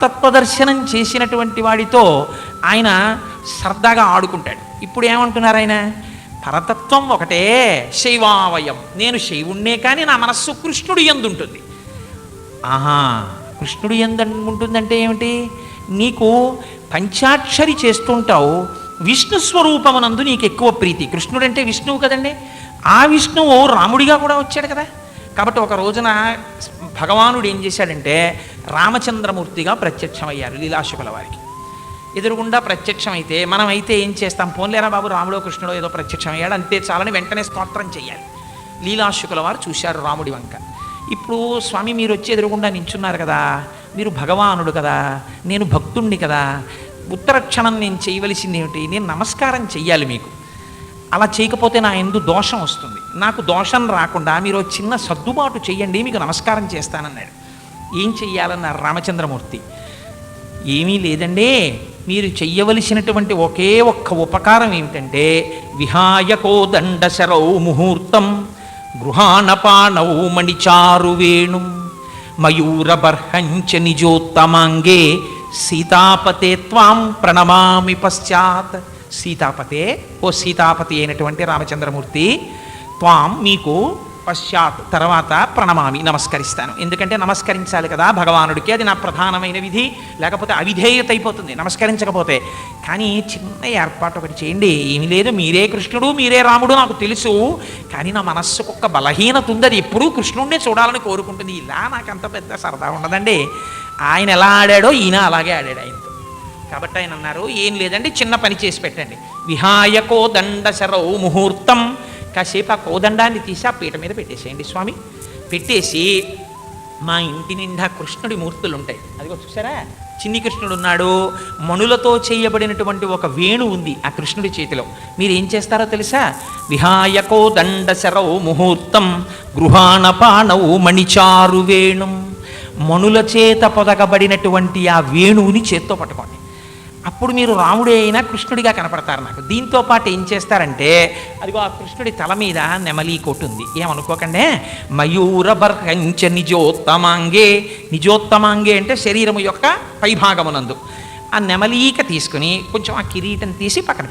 తత్వదర్శనం చేసినటువంటి వాడితో ఆయన సరదాగా ఆడుకుంటాడు. ఇప్పుడు ఏమంటున్నారు ఆయన? పరతత్వం ఒకటే, శైవావయం, నేను శైవుణ్ణే కానీ నా మనస్సు కృష్ణుడి యందు ఉంటుంది. ఆహా, కృష్ణుడి యందు ఉంటుందంటే ఏమిటి? నీకు పంచాక్షరి చేస్తుంటావు, విష్ణు స్వరూపమునందు నీకు ఎక్కువ ప్రీతి. కృష్ణుడంటే విష్ణువు కదండి, ఆ విష్ణువు రాముడిగా కూడా వచ్చాడు కదా. కాబట్టి ఒక రోజున భగవానుడు ఏం చేశాడంటే రామచంద్రమూర్తిగా ప్రత్యక్షమయ్యారు లీలాశుకుల వారికి. ఎదురుగుండా ప్రత్యక్షమైతే మనమైతే ఏం చేస్తాం? పోన్లేరా బాబు, రాముడో కృష్ణుడో ఏదో ప్రత్యక్షమయ్యాడు అంతే చాలని వెంటనే స్తోత్రం చేయాలి. లీలాశుకుల వారు చూశారు రాముడి వంక. ఇప్పుడు స్వామి మీరు వచ్చి ఎదురుగుండా నించున్నారు కదా, మీరు భగవానుడు కదా, నేను భక్తుణ్ణి కదా, ఉత్తర క్షణం నేను చేయవలసింది ఏమిటి? నేను నమస్కారం చెయ్యాలి మీకు. అలా చేయకపోతే నా ఎందు దోషం వస్తుంది. నాకు దోషం రాకుండా మీరు చిన్న సర్దుబాటు చెయ్యండి, మీకు నమస్కారం చేస్తానన్నాడు. ఏం చెయ్యాలన్నారు రామచంద్రమూర్తి? ఏమీ లేదండి, మీరు చెయ్యవలసినటువంటి ఒకే ఒక్క ఉపకారం ఏమిటంటే విహాయకో దండశరౌ ముహూర్తం గృహాణపాణౌ మణిచారు వేణుం మయూరబర్హంచ నిజోత్తమాంగే సీతాపతే త్వాం ప్రణమామి పశ్చాత్. సీతాపతే, ఓ సీతాపతి అయినటువంటి రామచంద్రమూర్తి, త్వాం మీకు, పశ్చాత్ తర్వాత ప్రణమామి నమస్కరిస్తాను. ఎందుకంటే నమస్కరించాలి కదా భగవానుడికి, అది నా ప్రధానమైన విధి. లేకపోతే అవిధేయత అయిపోతుంది నమస్కరించకపోతే. కానీ చిన్న ఏర్పాటు ఒకటి చేయండి. ఏమి లేదు, మీరే కృష్ణుడు మీరే రాముడు నాకు తెలుసు, కానీ నా మనస్సుకు ఒక బలహీనత ఉంది, అది ఎప్పుడూ కృష్ణుడినే చూడాలని కోరుకుంటుంది. ఇలా నాకు అంత పెద్ద సరదా ఉండదండి. ఆయన ఎలా ఆడాడో ఈయన అలాగే ఆడాడు ఆయనతో. కాబట్టి ఆయన అన్నారు, ఏం లేదండి, చిన్న పని చేసి పెట్టండి. విహాయకో దండశరౌ ముహూర్తం, కాసేపు ఆ కోదండాన్ని తీసి ఆ పీట మీద పెట్టేసేయండి స్వామి. పెట్టేసి మా ఇంటి నిండా కృష్ణుడి మూర్తులు ఉంటాయి, అదిగో చూసారా, చిన్ని కృష్ణుడు ఉన్నాడు, మణులతో చేయబడినటువంటి ఒక వేణు ఉంది ఆ కృష్ణుడి చేతిలో. మీరు ఏం చేస్తారో తెలుసా? విహాయకో దండశరౌ ముహూర్తం గృహాణపాణౌ మణిచారు వేణుం, మణుల చేత పొదగబడినటువంటి ఆ వేణువుని చేత్తో పట్టుకోండి. అప్పుడు మీరు రాముడే అయినా కృష్ణుడిగా కనపడతారు నాకు. దీంతో పాటు ఏం చేస్తారంటే అదిగో ఆ కృష్ణుడి తల మీద నెమలి కోటు ఉంది, ఏమనుకోకండి. మయూరబర్హంచ నిజోత్తమాంగే, నిజోత్తమాంగే అంటే శరీరము యొక్క పైభాగమునందు ఆ నెమలీక తీసుకుని కొంచెం ఆ కిరీటం తీసి పక్కన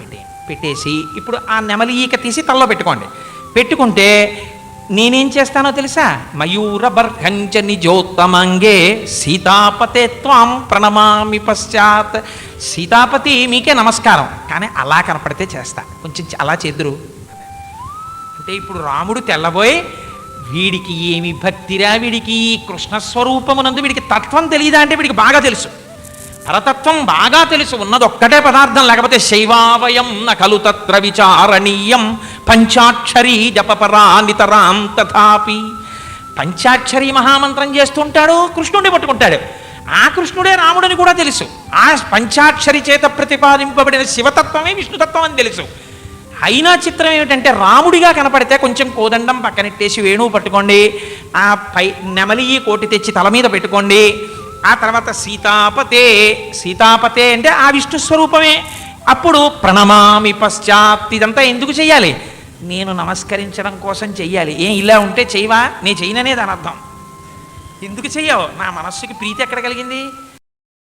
పెట్టేసి ఇప్పుడు ఆ నెమలీక తీసి తలలో పెట్టుకోండి. పెట్టుకుంటే నేనేం చేస్తానో తెలుసా? మయూరబర్హంచ నిజోత్తమాంగే సీతాపతే త్వాం ప్రణమామి పశ్చాత్. సీతాపతి మీకే నమస్కారం, కానీ అలా కనపడితే చేస్తా, కొంచెం అలా చేద్దురు అంటే. ఇప్పుడు రాముడు తెల్లబోయి, వీడికి ఏమి భక్తిరా, వీడికి కృష్ణస్వరూపమునందు వీడికి తత్వం తెలియదా అంటే వీడికి బాగా తెలుసు, పరతత్వం బాగా తెలుసు. ఉన్నది ఒక్కటే పదార్థం, లేకపోతే శైవావయం నకలు తత్ర విచారణీయం పంచాక్షరీ జపపరా నితరాం తథాపి. పంచాక్షరీ మహామంత్రం చేస్తుంటాడు, కృష్ణుడిని పట్టుకుంటాడు. ఆ కృష్ణుడే రాముడని కూడా తెలుసు. ఆ పంచాక్షరి చేత ప్రతిపాదింపబడిన శివతత్వమే విష్ణుతత్వం అని తెలుసు. అయినా చిత్రం ఏమిటంటే రాముడిగా కనపడితే కొంచెం కోదండం పక్కనెట్టేసి వేణువు పట్టుకోండి, ఆ పై నెమలి కోటి తెచ్చి తల మీద పెట్టుకోండి. ఆ తర్వాత సీతాపతే, సీతాపతే అంటే ఆ విష్ణు స్వరూపమే. అప్పుడు ప్రణమామి పశ్చాత్. ఇదంతా ఎందుకు చెయ్యాలి? నేను నమస్కరించడం కోసం చెయ్యాలి. ఏం ఇలా ఉంటే చెయ్యవా? నేను చెయ్యననే దాని అర్థం. ఎందుకు చెయ్యవు? నా మనస్సుకి ప్రీతి ఎక్కడ కలిగింది?